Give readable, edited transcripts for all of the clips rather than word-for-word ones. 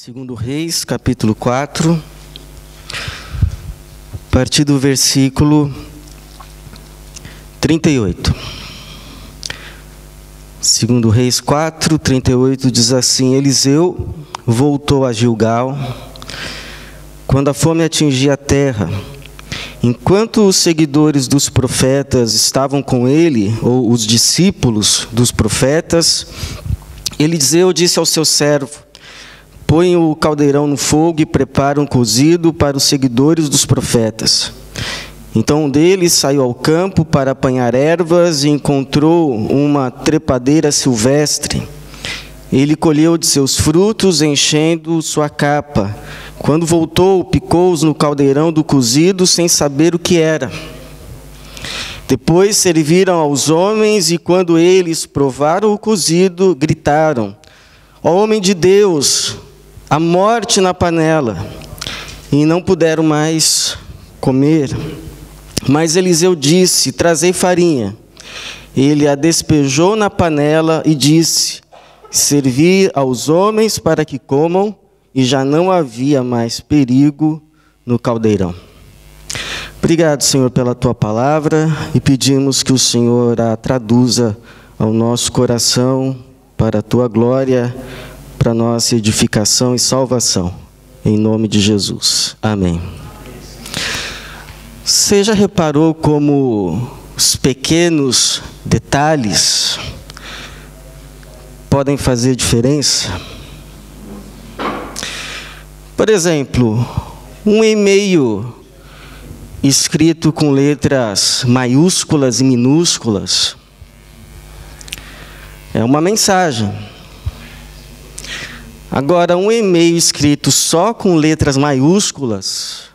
Segundo Reis, capítulo 4, a partir do versículo 38. Segundo Reis 4, 38 diz assim: Eliseu voltou a Gilgal quando a fome atingia a terra. Enquanto os seguidores dos profetas estavam com ele, ou os discípulos dos profetas, Eliseu disse ao seu servo: põe o caldeirão no fogo e prepara um cozido para os seguidores dos profetas. Então um deles saiu ao campo para apanhar ervas e encontrou uma trepadeira silvestre. Ele colheu de seus frutos, enchendo sua capa. Quando voltou, picou-os no caldeirão do cozido, sem saber o que era. Depois serviram aos homens, e quando eles provaram o cozido, gritaram: ó homem de Deus, a morte na panela! E não puderam mais comer. Mas Eliseu disse: trazei farinha. Ele a despejou na panela e disse: servi aos homens para que comam, e já não havia mais perigo no caldeirão. Obrigado, Senhor, pela Tua palavra, e pedimos que o Senhor a traduza ao nosso coração para a Tua glória, para a nossa edificação e salvação. Em nome de Jesus. Amém. Você já reparou como os pequenos detalhes podem fazer diferença? Por exemplo, um e-mail escrito com letras maiúsculas e minúsculas é uma mensagem. Agora, um e-mail escrito só com letras maiúsculas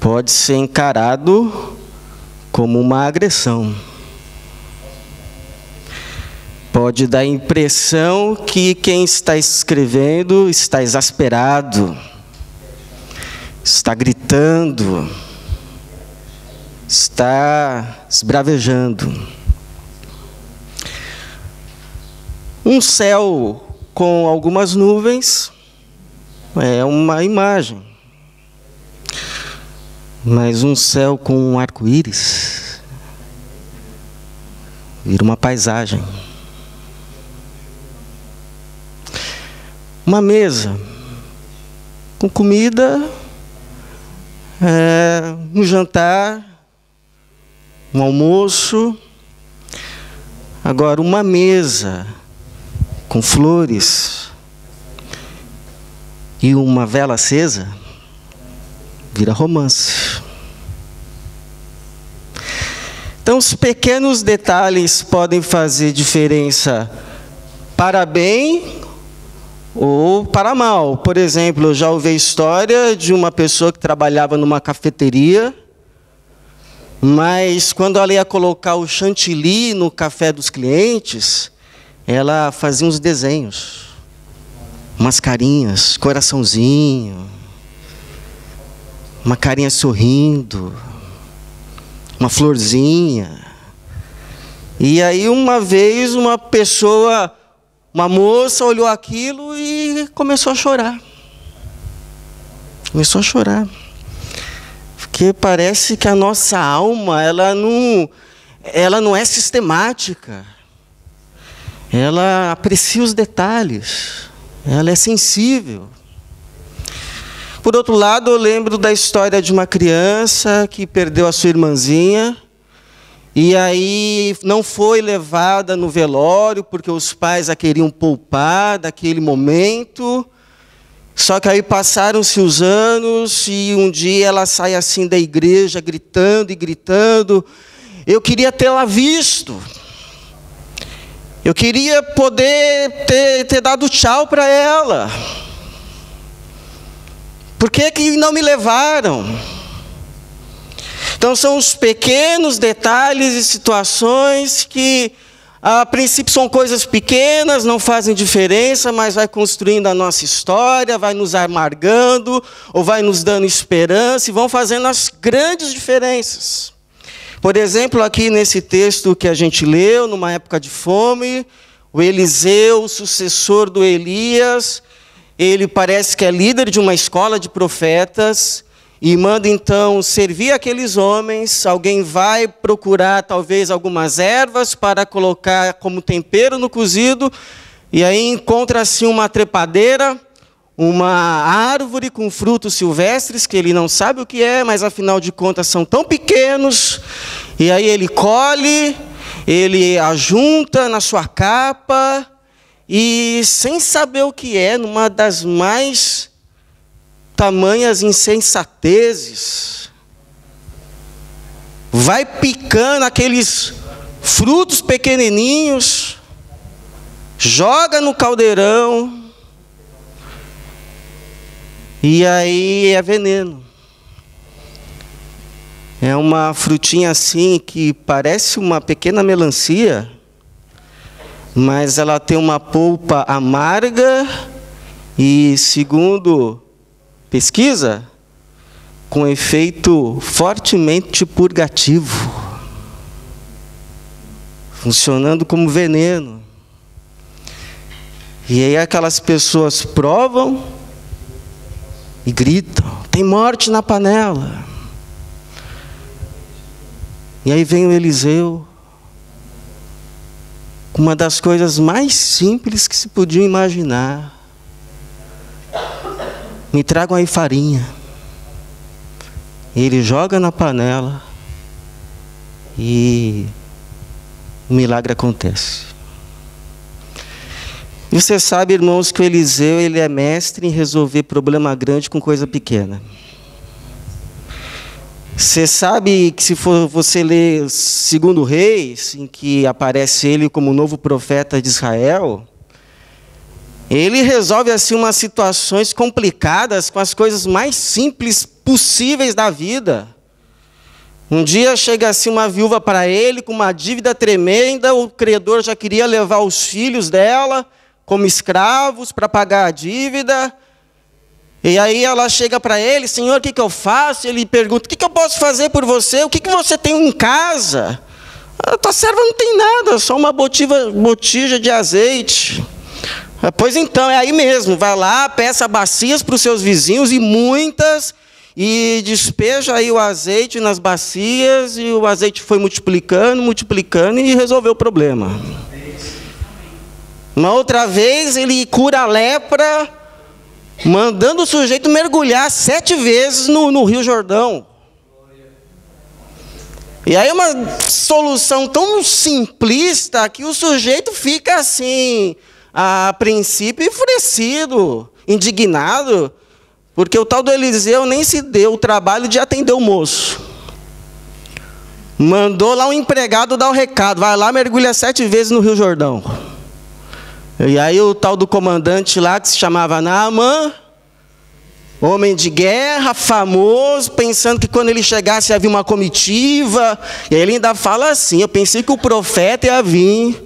pode ser encarado como uma agressão. Pode dar a impressão que quem está escrevendo está exasperado, está gritando, está esbravejando. Um céu com algumas nuvens é uma imagem, mas um céu com um arco-íris vira uma paisagem. Uma mesa com comida, um jantar, um almoço. Agora, uma mesa com flores e uma vela acesa vira romance. Então, os pequenos detalhes podem fazer diferença para bem ou para mal. Por exemplo, eu já ouvi a história de uma pessoa que trabalhava numa cafeteria, mas quando ela ia colocar o chantilly no café dos clientes, ela fazia uns desenhos, umas carinhas, coraçãozinho, uma carinha sorrindo, uma florzinha. E aí uma vez uma moça olhou aquilo e começou a chorar. Começou a chorar. Porque parece que a nossa alma, ela não é sistemática. Ela aprecia os detalhes. Ela é sensível. Por outro lado, eu lembro da história de uma criança que perdeu a sua irmãzinha. E aí não foi levada no velório, porque os pais a queriam poupar daquele momento. Só que aí passaram-se os anos, e um dia ela sai assim da igreja, gritando e gritando: eu queria tê-la visto. Eu queria poder ter dado tchau para ela. Por que não me levaram? Então, são os pequenos detalhes e situações que, a princípio, são coisas pequenas, não fazem diferença, mas vai construindo a nossa história, vai nos amargando, ou vai nos dando esperança, e vão fazendo as grandes diferenças. Por exemplo, aqui nesse texto que a gente leu, numa época de fome, o Eliseu, o sucessor do Elias, ele parece que é líder de uma escola de profetas, e manda então servir aqueles homens. Alguém vai procurar talvez algumas ervas para colocar como tempero no cozido, e aí encontra-se uma trepadeira, uma árvore com frutos silvestres, que ele não sabe o que é, mas afinal de contas são tão pequenos, e aí ele colhe, ele ajunta na sua capa, e sem saber o que é, numa das mais tamanhas insensatezes, vai picando aqueles frutos pequenininhos, joga no caldeirão, e aí é veneno. É uma frutinha assim que parece uma pequena melancia, mas ela tem uma polpa amarga e, segundo pesquisa, com efeito fortemente purgativo, funcionando como veneno. E aí aquelas pessoas provam e gritam: tem morte na panela. E aí vem o Eliseu, com uma das coisas mais simples que se podiam imaginar: me tragam aí farinha. Ele joga na panela e o milagre acontece. E você sabe, irmãos, que o Eliseu, ele é mestre em resolver problema grande com coisa pequena. Você sabe que se for você ler 2 Reis, em que aparece ele como novo profeta de Israel, ele resolve assim umas situações complicadas com as coisas mais simples possíveis da vida. Um dia chega assim uma viúva para ele com uma dívida tremenda, o credor já queria levar os filhos dela como escravos para pagar a dívida. E aí ela chega para ele: Senhor, o que eu faço? Ele pergunta: o que eu posso fazer por você? O que você tem em casa? A tua serva não tem nada, só uma botija de azeite. Pois então, é aí mesmo, vai lá, peça bacias para os seus vizinhos, e muitas, e despeja aí o azeite nas bacias, e o azeite foi multiplicando, e resolveu o problema. Uma outra vez, ele cura a lepra, mandando o sujeito mergulhar 7 vezes no Rio Jordão. E aí uma solução tão simplista que o sujeito fica assim, a princípio enfurecido, indignado, porque o tal do Eliseu nem se deu o trabalho de atender o moço. Mandou lá um empregado dar o recado: vai lá, mergulha 7 vezes no Rio Jordão. E aí o tal do comandante lá, que se chamava Naamã, homem de guerra, famoso, pensando que quando ele chegasse havia uma comitiva, e ele ainda fala assim: eu pensei que o profeta ia vir,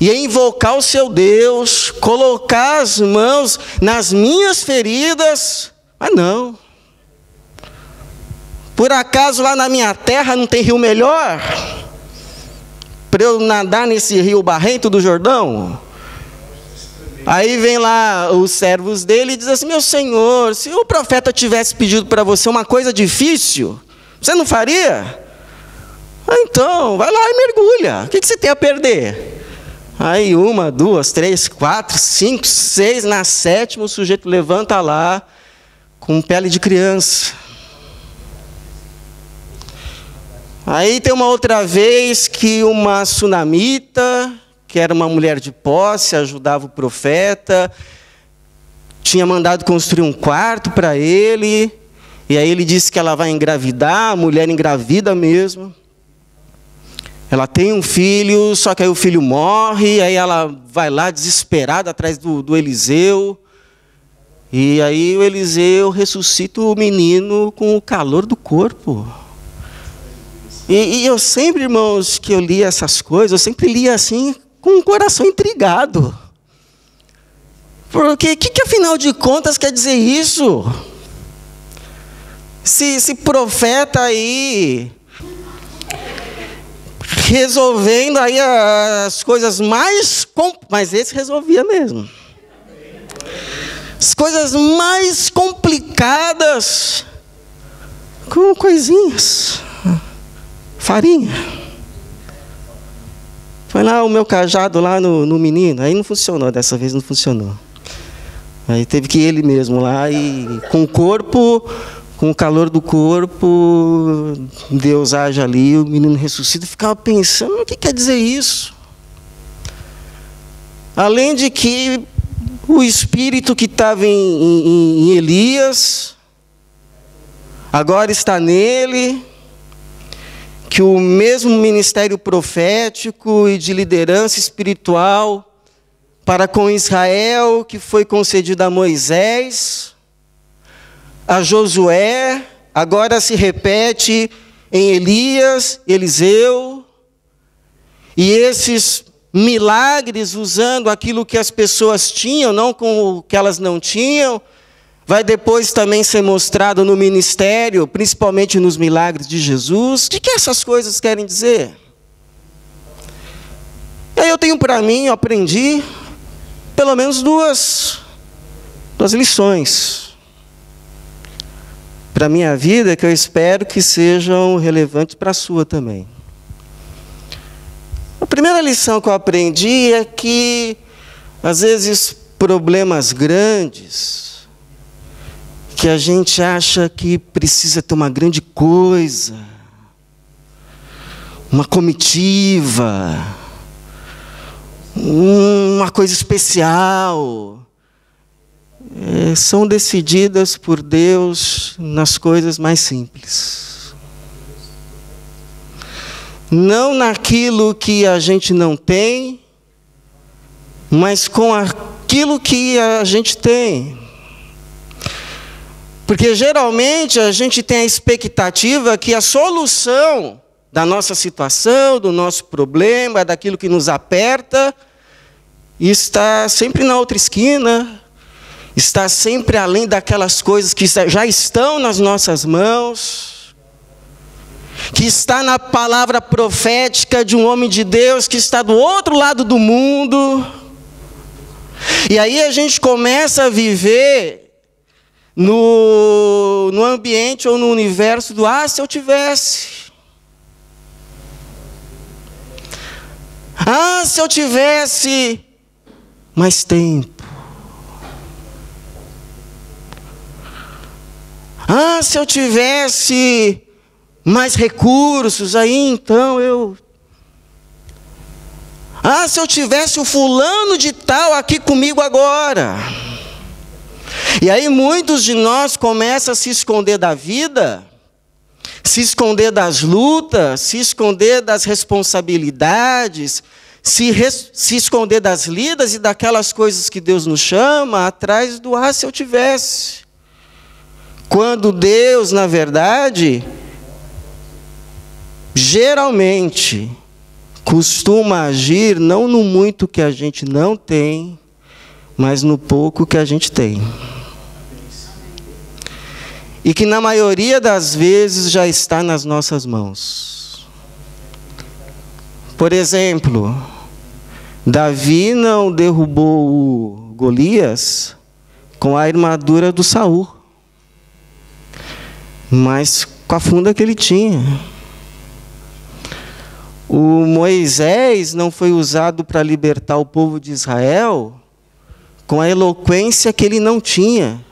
ia invocar o seu Deus, colocar as mãos nas minhas feridas, mas não. Por acaso lá na minha terra não tem rio melhor para eu nadar nesse rio barrento do Jordão? Aí vem lá os servos dele e diz assim: meu senhor, se o profeta tivesse pedido para você uma coisa difícil, você não faria? Então, vai lá e mergulha, o que você tem a perder? Aí 1, 2, 3, 4, 5, 6, na 7ª o sujeito levanta lá com pele de criança. Aí tem uma outra vez que uma sunamita, que era uma mulher de posse, ajudava o profeta, tinha mandado construir um quarto para ele, e aí ele disse que ela vai engravidar, a mulher engravida mesmo. Ela tem um filho, só que aí o filho morre, aí ela vai lá desesperada atrás do Eliseu, e aí o Eliseu ressuscita o menino com o calor do corpo. E eu sempre, irmãos, que eu lia essas coisas, eu sempre lia assim, com o coração intrigado. Porque o que afinal de contas quer dizer isso? Se profeta aí resolvendo aí as coisas mais... Mas esse resolvia mesmo. As coisas mais complicadas com coisinhas. Farinha. Foi lá o meu cajado lá no menino. Aí não funcionou, dessa vez não funcionou. Aí teve que ir ele mesmo lá e com o corpo, com o calor do corpo, Deus age ali, o menino ressuscita. Eu ficava pensando, o que quer dizer isso? Além de que o espírito que estava em Elias, agora está nele, que o mesmo ministério profético e de liderança espiritual para com Israel, que foi concedido a Moisés, a Josué, agora se repete em Elias, Eliseu, e esses milagres usando aquilo que as pessoas tinham, não com o que elas não tinham, vai depois também ser mostrado no ministério, principalmente nos milagres de Jesus. O que essas coisas querem dizer? E aí eu tenho para mim, eu aprendi pelo menos duas lições para a minha vida, que eu espero que sejam relevantes para a sua também. A primeira lição que eu aprendi é que, às vezes, problemas grandes, que a gente acha que precisa ter uma grande coisa, uma comitiva, uma coisa especial, são decididas por Deus nas coisas mais simples. Não naquilo que a gente não tem, mas com aquilo que a gente tem. Porque geralmente a gente tem a expectativa que a solução da nossa situação, do nosso problema, daquilo que nos aperta, está sempre na outra esquina, está sempre além daquelas coisas que já estão nas nossas mãos, que está na palavra profética de um homem de Deus que está do outro lado do mundo. E aí a gente começa a viver no ambiente ou no universo do se eu tivesse. Se eu tivesse mais tempo. Se eu tivesse mais recursos, aí então eu... se eu tivesse o fulano de tal aqui comigo agora. E aí muitos de nós começam a se esconder da vida, se esconder das lutas, se esconder das responsabilidades, se esconder das lidas e daquelas coisas que Deus nos chama, atrás do se eu tivesse. Quando Deus, na verdade, geralmente, costuma agir não no muito que a gente não tem, mas no pouco que a gente tem. E que na maioria das vezes já está nas nossas mãos. Por exemplo, Davi não derrubou o Golias com a armadura do Saul, mas com a funda que ele tinha. O Moisés não foi usado para libertar o povo de Israel com a eloquência que ele não tinha.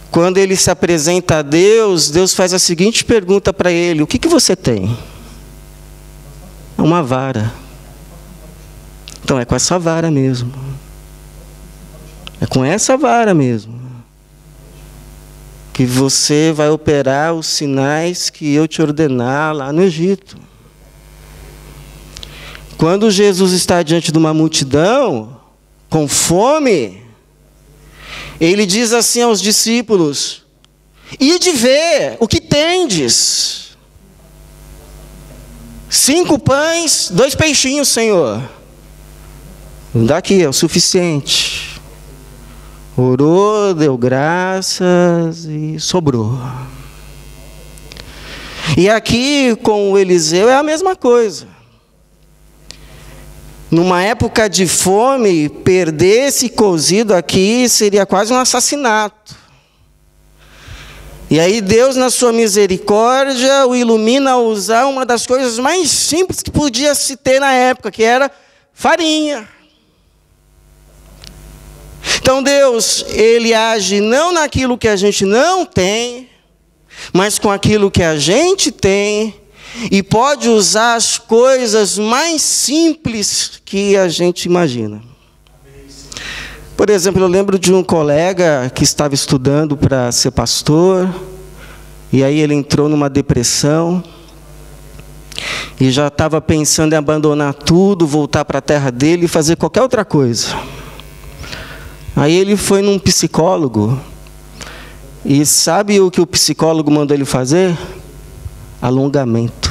Quando ele se apresenta a Deus, Deus faz a seguinte pergunta para ele: o que você tem? Uma vara. Então é com essa vara mesmo. É com essa vara mesmo que você vai operar os sinais que eu te ordenar lá no Egito. Quando Jesus está diante de uma multidão, com fome, ele diz assim aos discípulos: ide ver o que tendes. 5 pães, 2 peixinhos, Senhor. Daqui é o suficiente. Orou, deu graças e sobrou. E aqui com o Eliseu é a mesma coisa. Numa época de fome, perder esse cozido aqui seria quase um assassinato. E aí Deus, na sua misericórdia, o ilumina a usar uma das coisas mais simples que podia se ter na época, que era farinha. Então Deus, Ele age não naquilo que a gente não tem, mas com aquilo que a gente tem, e pode usar as coisas mais simples que a gente imagina. Por exemplo, eu lembro de um colega que estava estudando para ser pastor, e aí ele entrou numa depressão, e já estava pensando em abandonar tudo, voltar para a terra dele e fazer qualquer outra coisa. Aí ele foi num psicólogo, e sabe o que o psicólogo mandou ele fazer? Alongamento.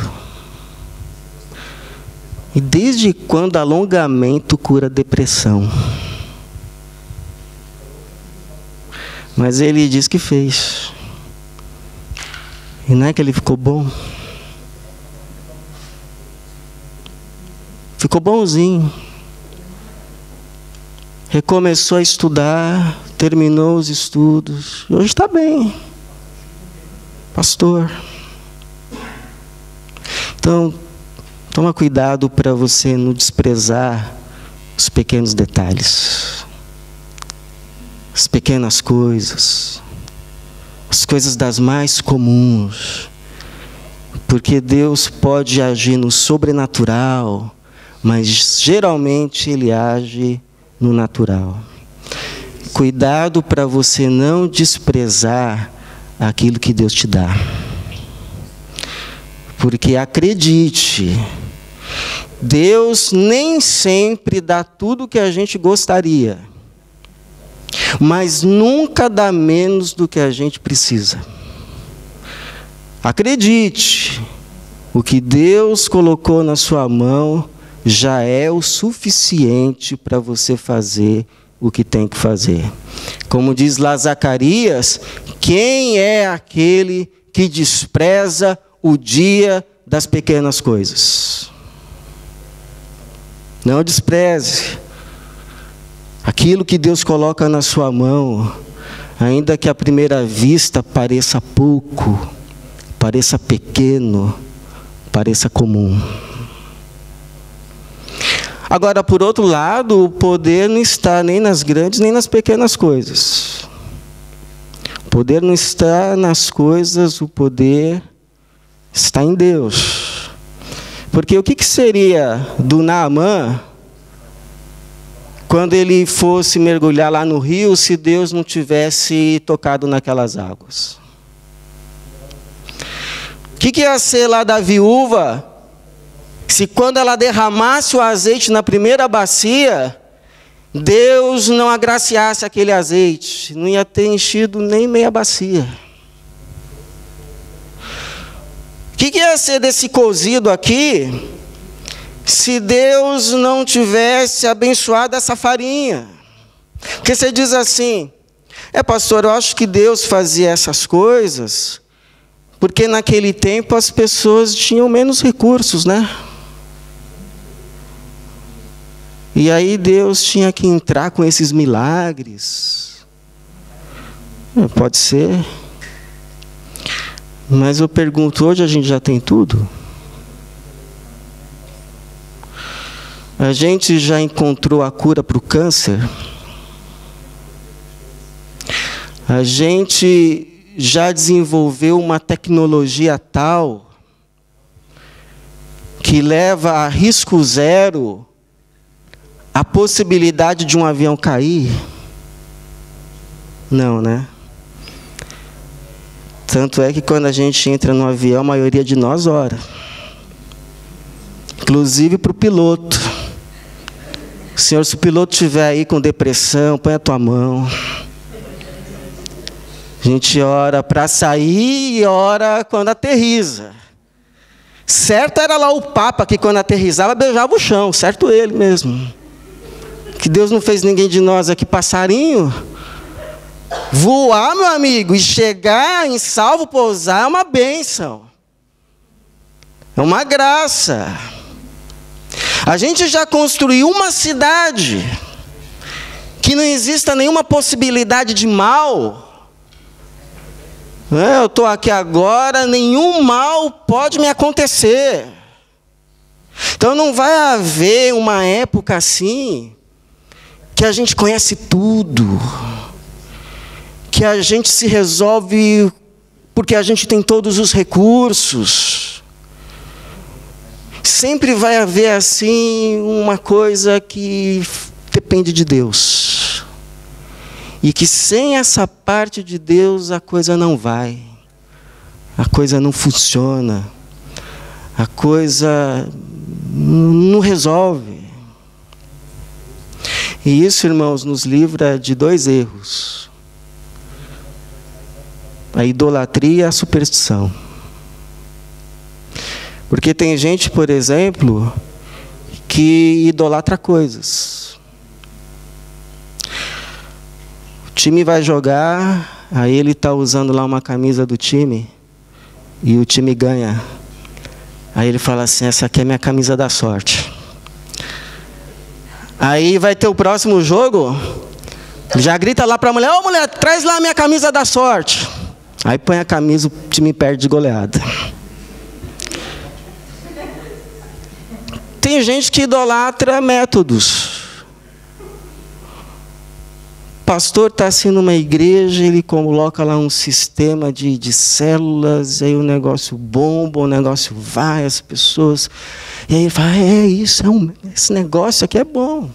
E desde quando alongamento cura depressão? Mas ele diz que fez. E não é que ele ficou bom? Ficou bonzinho. Recomeçou a estudar, terminou os estudos. Hoje está bem. Pastor. Então, toma cuidado para você não desprezar os pequenos detalhes. As pequenas coisas, as coisas das mais comuns, porque Deus pode agir no sobrenatural, mas geralmente Ele age no natural. Cuidado para você não desprezar aquilo que Deus te dá, porque acredite, Deus nem sempre dá tudo o que a gente gostaria, mas nunca dá menos do que a gente precisa. Acredite, o que Deus colocou na sua mão já é o suficiente para você fazer o que tem que fazer. Como diz lá Zacarias, quem é aquele que despreza o dia das pequenas coisas? Não despreze. Aquilo que Deus coloca na sua mão, ainda que à primeira vista pareça pouco, pareça pequeno, pareça comum. Agora, por outro lado, o poder não está nem nas grandes nem nas pequenas coisas. O poder não está nas coisas, o poder está em Deus. Porque o que seria do Naamã quando ele fosse mergulhar lá no rio, se Deus não tivesse tocado naquelas águas? O que ia ser lá da viúva, se quando ela derramasse o azeite na primeira bacia, Deus não agraciasse aquele azeite? Não ia ter enchido nem meia bacia. O que ia ser desse cozido aqui, se Deus não tivesse abençoado essa farinha? Porque você diz assim, pastor, eu acho que Deus fazia essas coisas porque naquele tempo as pessoas tinham menos recursos, né? E aí Deus tinha que entrar com esses milagres. Pode ser. Mas eu pergunto, hoje a gente já tem tudo? A gente já encontrou a cura para o câncer? A gente já desenvolveu uma tecnologia tal que leva a risco zero a possibilidade de um avião cair? Não, né? Tanto é que quando a gente entra no avião, a maioria de nós ora. Inclusive para o piloto. Senhor, se o piloto estiver aí com depressão, põe a tua mão. A gente ora para sair e ora quando aterriza. Certo era lá o Papa que quando aterrizava beijava o chão, certo ele mesmo. Que Deus não fez ninguém de nós aqui passarinho. Voar, meu amigo, e chegar em salvo, pousar é uma bênção. É uma graça. A gente já construiu uma cidade que não exista nenhuma possibilidade de mal. Eu estou aqui agora, nenhum mal pode me acontecer. Então não vai haver uma época assim, que a gente conhece tudo, que a gente se resolve porque a gente tem todos os recursos. Sempre vai haver assim uma coisa que depende de Deus. E que sem essa parte de Deus a coisa não vai. A coisa não funciona. A coisa não resolve. E isso, irmãos, nos livra de 2 erros: a idolatria e a superstição. Porque tem gente, por exemplo, que idolatra coisas. O time vai jogar, aí ele está usando lá uma camisa do time, e o time ganha. Aí ele fala assim: essa aqui é minha camisa da sorte. Aí vai ter o próximo jogo, já grita lá para a mulher: ô mulher, traz lá a minha camisa da sorte. Aí põe a camisa, o time perde de goleada. Tem gente que idolatra métodos. O pastor está assim numa igreja, ele coloca lá um sistema de células, aí o negócio bomba, o negócio vai, as pessoas... E aí ele fala: esse negócio aqui é bom.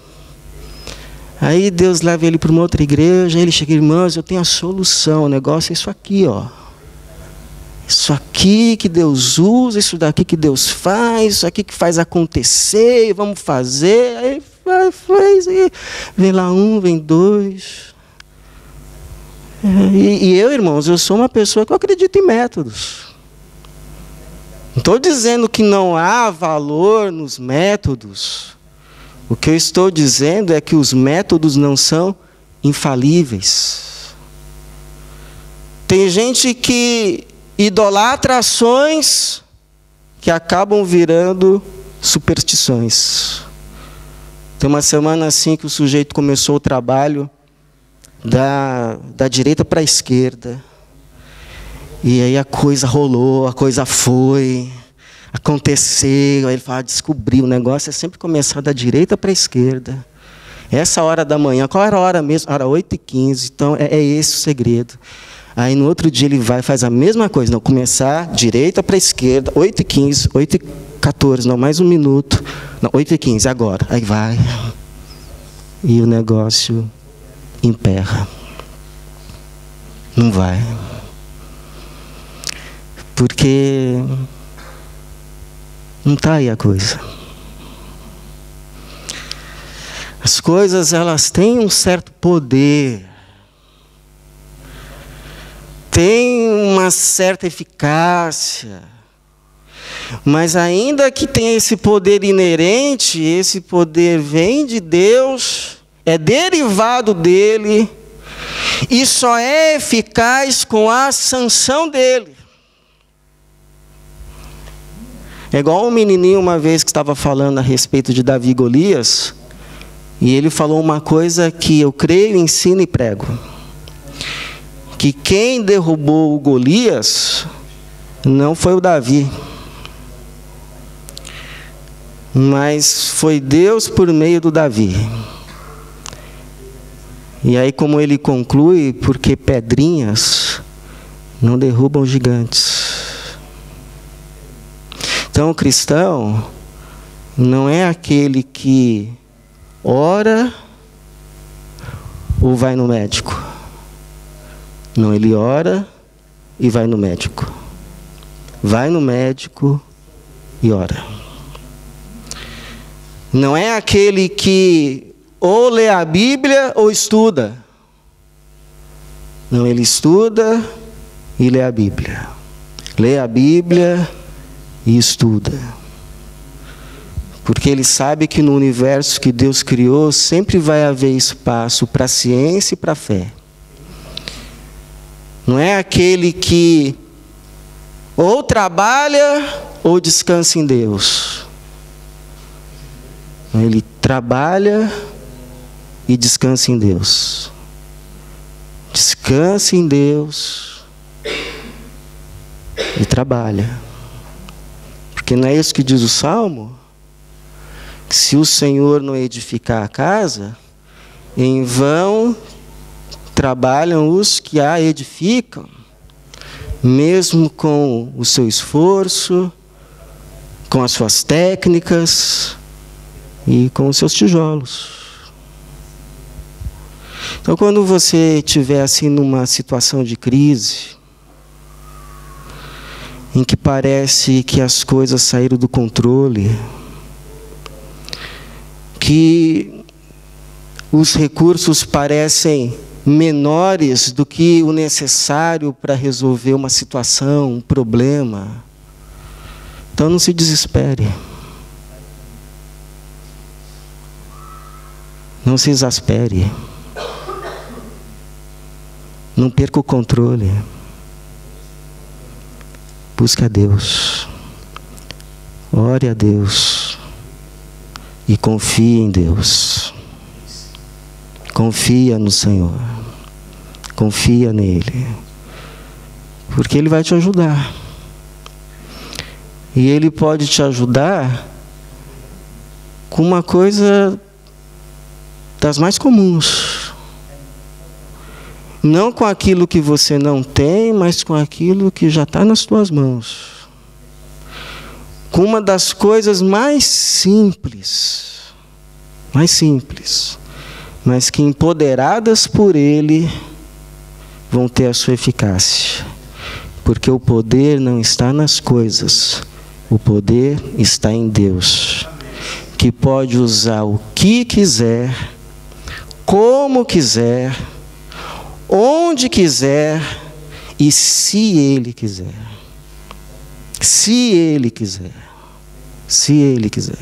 Aí Deus leva ele para uma outra igreja, aí ele chega: irmãos, eu tenho a solução, o negócio é isso aqui, ó. Isso aqui que Deus usa, isso daqui que Deus faz, isso aqui que faz acontecer, e vamos fazer. Aí faz, e vem lá 1, vem 2. E eu, irmãos, eu sou uma pessoa que eu acredito em métodos. Não estou dizendo que não há valor nos métodos. O que eu estou dizendo é que os métodos não são infalíveis. Tem gente que idolatra ações que acabam virando superstições. Tem uma semana assim que o sujeito começou o trabalho da direita para a esquerda. E aí a coisa rolou, a coisa foi, aconteceu. Aí ele fala: descobri, o negócio é sempre começar da direita para a esquerda. Essa hora da manhã, qual era a hora mesmo? Era 8h15, então é esse o segredo. Aí no outro dia ele vai e faz a mesma coisa. Não, começar direita para a esquerda, 8h15, 8h14, não, mais 1 minuto. Não, 8h15, agora. Aí vai. E o negócio emperra. Não vai. Porque não está aí a coisa. As coisas, elas têm um certo poder. Tem uma certa eficácia, mas ainda que tenha esse poder inerente, esse poder vem de Deus, é derivado dele, e só é eficaz com a sanção dele. É igual um menininho uma vez que estava falando a respeito de Davi e Golias, e ele falou uma coisa que eu creio, ensino e prego. Que quem derrubou o Golias não foi o Davi, mas foi Deus por meio do Davi. E aí, como ele conclui, porque pedrinhas não derrubam gigantes. Então, o cristão não é aquele que ora ou vai no médico. Não, ele ora e vai no médico. Vai no médico e ora. Não é aquele que ou lê a Bíblia ou estuda. Não, ele estuda e lê a Bíblia. Lê a Bíblia e estuda. Porque ele sabe que no universo que Deus criou sempre vai haver espaço para a ciência e para a fé. Não é aquele que ou trabalha ou descansa em Deus. Ele trabalha e descansa em Deus. Descansa em Deus e trabalha. Porque não é isso que diz o Salmo? Que se o Senhor não edificar a casa, em vão trabalham os que a edificam, mesmo com o seu esforço, com as suas técnicas e com os seus tijolos. Então, quando você estiver assim numa situação de crise, em que parece que as coisas saíram do controle, que os recursos parecem menores do que o necessário para resolver uma situação, um problema, então não se desespere. Não se exaspere. Não perca o controle. Busque a Deus. Ore a Deus. E confie em Deus. Confia no Senhor. Confia nele. Porque Ele vai te ajudar. E Ele pode te ajudar com uma coisa das mais comuns. Não com aquilo que você não tem, mas com aquilo que já está nas tuas mãos. Com uma das coisas mais simples, mas que empoderadas por Ele, vão ter a sua eficácia. Porque o poder não está nas coisas, o poder está em Deus, que pode usar o que quiser, como quiser, onde quiser e se Ele quiser. Se Ele quiser. Se Ele quiser.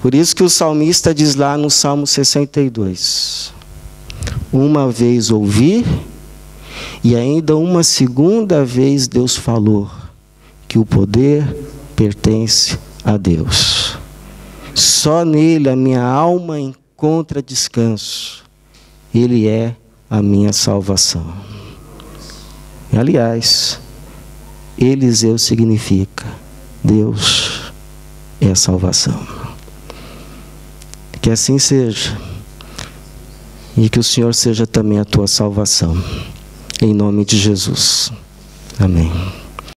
Por isso que o salmista diz lá no Salmo 62: uma vez ouvi e ainda uma segunda vez Deus falou que o poder pertence a Deus. Só nele a minha alma encontra descanso. Ele é a minha salvação. E, aliás, Eliseu significa Deus é a salvação. Que assim seja. E que o Senhor seja também a tua salvação. Em nome de Jesus. Amém.